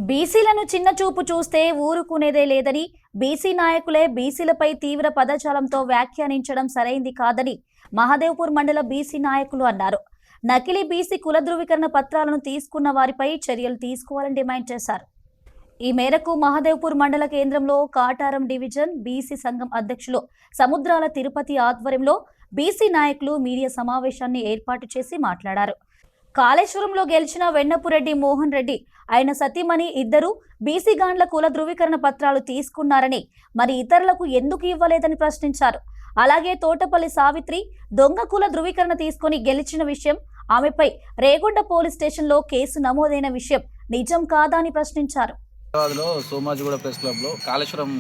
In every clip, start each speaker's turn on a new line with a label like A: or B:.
A: బీసీలను చిన్నచూపు చూస్తే ఊరుకునేదే లేదని, బీసీ నాయకులే బీసీలపై తీవ్ర పదజాలంతో వ్యాఖ్యానించడం సరైంది కాదని మహదేవ్పూర్ మండల బీసీ నాయకులు అన్నారు. నకిలీ బీసీ కుల ధృవీకరణ పత్రాలను తీసుకున్న వారిపై చర్యలు తీసుకోవాలని డిమాండ్ చేశారు. ఈ మేరకు మహదేవ్పూర్ మండల కేంద్రంలో కాటారం డివిజన్ బీసీ సంఘం అధ్యక్షులు సముద్రాల తిరుపతి ఆధ్వర్యంలో బీసీ నాయకులు మీడియా సమావేశాన్ని ఏర్పాటు చేసి మాట్లాడారు. కాళేశ్వరంలో గెలిచిన వెన్నపురెడ్డి మోహన్ రెడ్డి ఆయన సతీమణి ఇద్దరు బీసీ గాండ్ల కుల ధృవీకరణ పత్రాలు తీసుకున్నారని, మరి ఇతరులకు ఎందుకు ఇవ్వలేదని ప్రశ్నించారు. అలాగే తోటపల్లి సావిత్రి దొంగ కుల ధృవీకరణ తీసుకుని గెలిచిన విషయం, ఆమెపై రేగొండ పోలీస్ స్టేషన్లో కేసు నమోదైన విషయం నిజం కాదా అని ప్రశ్నించారు.
B: సోమాజిగూడ ప్రెస్ క్లబ్లో కాళేశ్వరం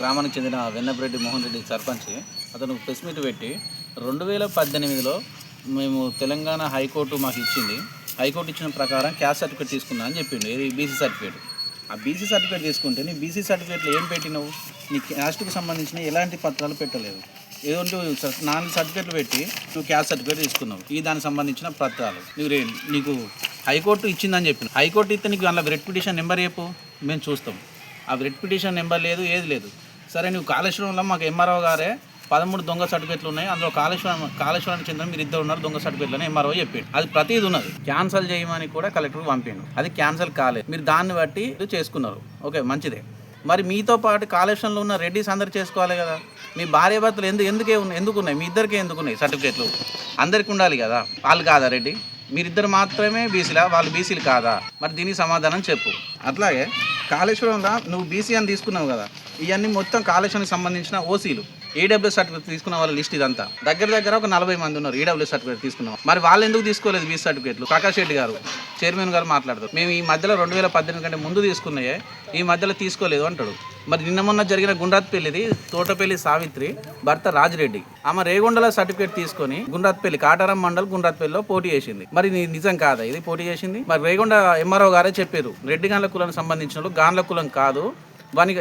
B: గ్రామానికి చెందిన వెన్నపురెడ్డి మోహన్ రెడ్డి సర్పంచ్ అతను ప్రెస్ మీట్ పెట్టి 2018లో మేము తెలంగాణ హైకోర్టు మాకు ఇచ్చింది, హైకోర్టు ఇచ్చిన ప్రకారం క్యాస్ట్ సర్టిఫికేట్ తీసుకున్నా అని చెప్పిండు. ఏది బీసీ సర్టిఫికేట్. ఆ బీసీ సర్టిఫికేట్ తీసుకుంటే నీ బీసీ సర్టిఫికేట్లో ఏం పెట్టినావు? నీ క్యాస్ట్కి సంబంధించిన ఎలాంటి పత్రాలు పెట్టలేదు. ఏదో 4 సర్టిఫికేట్లు పెట్టి నువ్వు క్యాస్ట్ సర్టిఫికేట్ తీసుకున్నావు. ఈ దానికి సంబంధించిన పత్రాలు నీకు హైకోర్టు ఇచ్చిందని చెప్పిన. హైకోర్టు ఇస్తే నీకు అందులో రెడ్ పిటిషన్ నెంబర్ చెప్పు, మేము చూస్తాం. ఆ రెడ్ పిటిషన్ నెంబర్ లేదు, ఏది లేదు. సరే నువ్వు కాళేశ్వరంలో మాకు ఎంఆర్ఓ గారే 13 దొంగ సర్టిఫికేట్లు ఉన్నాయి, అందులో కాళేశ్వరానికి చెందిన మీరు 2 ఉన్నారు దొంగ సర్టిఫికేట్లు అని ఎంఆర్ఓ చెప్పాడు. అది ప్రతిది ఉన్నది. క్యాన్సల్ చేయమని కూడా కలెక్టర్కి పంపిండు. అది క్యాన్సల్ కాలేదు. మీరు దాన్ని బట్టి చేసుకున్నారు, ఓకే మంచిదే. మరి మీతో పాటు కాళేశ్వరంలో ఉన్న రెడ్డిస్ అందరు చేసుకోవాలి కదా. మీ భార్య భర్తలు ఎందుకు ఉన్నాయి? మీ ఇద్దరికే ఎందుకు ఉన్నాయి సర్టిఫికేట్లు? అందరికి ఉండాలి కదా. వాళ్ళు కాదా రెడ్డి? మీరిద్దరు మాత్రమే బీసీలా, వాళ్ళు బీసీలు కాదా? మరి దీనికి సమాధానం చెప్పు. అట్లాగే కాళేశ్వరంలో నువ్వు బీసీ అని తీసుకున్నావు కదా, ఇవన్నీ మొత్తం కాళేశ్వరానికి సంబంధించిన ఓసీలు, ఈడబ్ల్యూఎస్ సర్టిఫికేట్ తీసుకున్న వాళ్ళ లిస్ట్ ఇదంతా దగ్గర ఒక 40 మంది ఉన్నారు ఈడబ్ల్యూఎస్ సర్టిఫికేట్ తీసుకున్నాం. మరి వాళ్ళు ఎందుకు తీసుకోలేదు బీసీ సర్టిఫికేట్లు? ప్రకాష్ రెడ్డి గారు చైర్మన్ గారు మాట్లాడతారు, మేము ఈ మధ్యలో 2018 కంటే ముందు తీసుకున్నాయే, ఈ మధ్యలో తీసుకోలేదు అంటాడు. మరి నిన్న మొన్న జరిగిన గుండ్రాత్పల్లిది తోటపల్లి సావిత్రి భర్త రాజిరెడ్డి, ఆమె రేగొండల సర్టిఫికేట్ తీసుకొని గుండ్రాత్పల్లి కాటారం మండల్ గుండ్రాత్పల్లిలో పోటీ చేసింది. మరి నిజం కాదా ఇది పోటీ చేసింది? మరి రేగొండ ఎంఆర్ఓ గారే చెప్పారు, రెడ్డి గాండ్ల కులానికి సంబంధించిన గాండ్ల కులం కాదు వానికి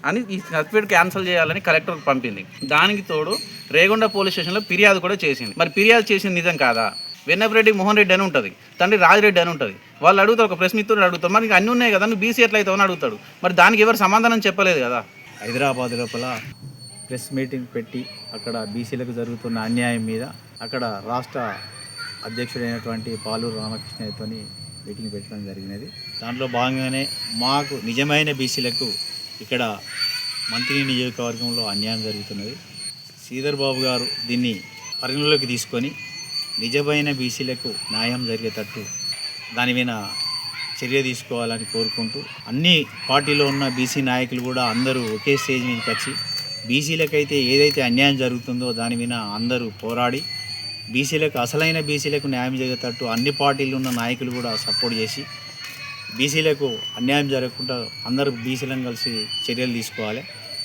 B: అని ఈ సర్టిఫికేట్ క్యాన్సిల్ చేయాలని కలెక్టర్కి పంపింది. దానికి తోడు రేగొండ పోలీస్ స్టేషన్లో ఫిర్యాదు కూడా చేసింది. మరి ఫిర్యాదు చేసింది నిజం కాదా? వెన్నపురెడ్డి మోహన్ రెడ్డి అని ఉంటుంది, తండ్రి రాజిరెడ్డి అని ఉంటుంది. వాళ్ళు అడుగుతారు, ఒక ప్రెస్ మిత్రుడు అడుగుతారు, మరి అన్నీ ఉన్నాయి కదా, నువ్వు బీసీ ఎట్లయితావు అని అడుగుతాడు. మరి దానికి ఎవరు సమాధానం చెప్పలేదు కదా.
C: హైదరాబాద్ లోపల ప్రెస్ మీటింగ్ పెట్టి అక్కడ బీసీలకు జరుగుతున్న అన్యాయం మీద అక్కడ రాష్ట్ర అధ్యక్షుడైనటువంటి పాలూరు రామకృష్ణయ్యతో మీటింగ్ పెట్టడం జరిగినది. దాంట్లో భాగంగానే మాకు నిజమైన బీసీలకు ఇక్కడ మంత్రి నియోజకవర్గంలో అన్యాయం జరుగుతున్నది. శ్రీధర్ బాబు గారు దీన్ని పరిగణలోకి తీసుకొని నిజమైన బీసీలకు న్యాయం జరిగేటట్టు దాని మీద చర్య తీసుకోవాలని కోరుకుంటూ, అన్ని పార్టీలో ఉన్న బీసీ నాయకులు కూడా అందరూ ఒకే స్టేజ్ మీదకి వచ్చి బీసీలకైతే ఏదైతే అన్యాయం జరుగుతుందో దాని మీద అందరూ పోరాడి అసలైన బీసీలకు న్యాయం జరిగేటట్టు అన్ని పార్టీలు ఉన్న నాయకులు కూడా సపోర్ట్ చేసి బీసీలకు అన్యాయం జరగకుండా అందరూ బీసీలను కలిసి చర్యలు తీసుకోవాలి.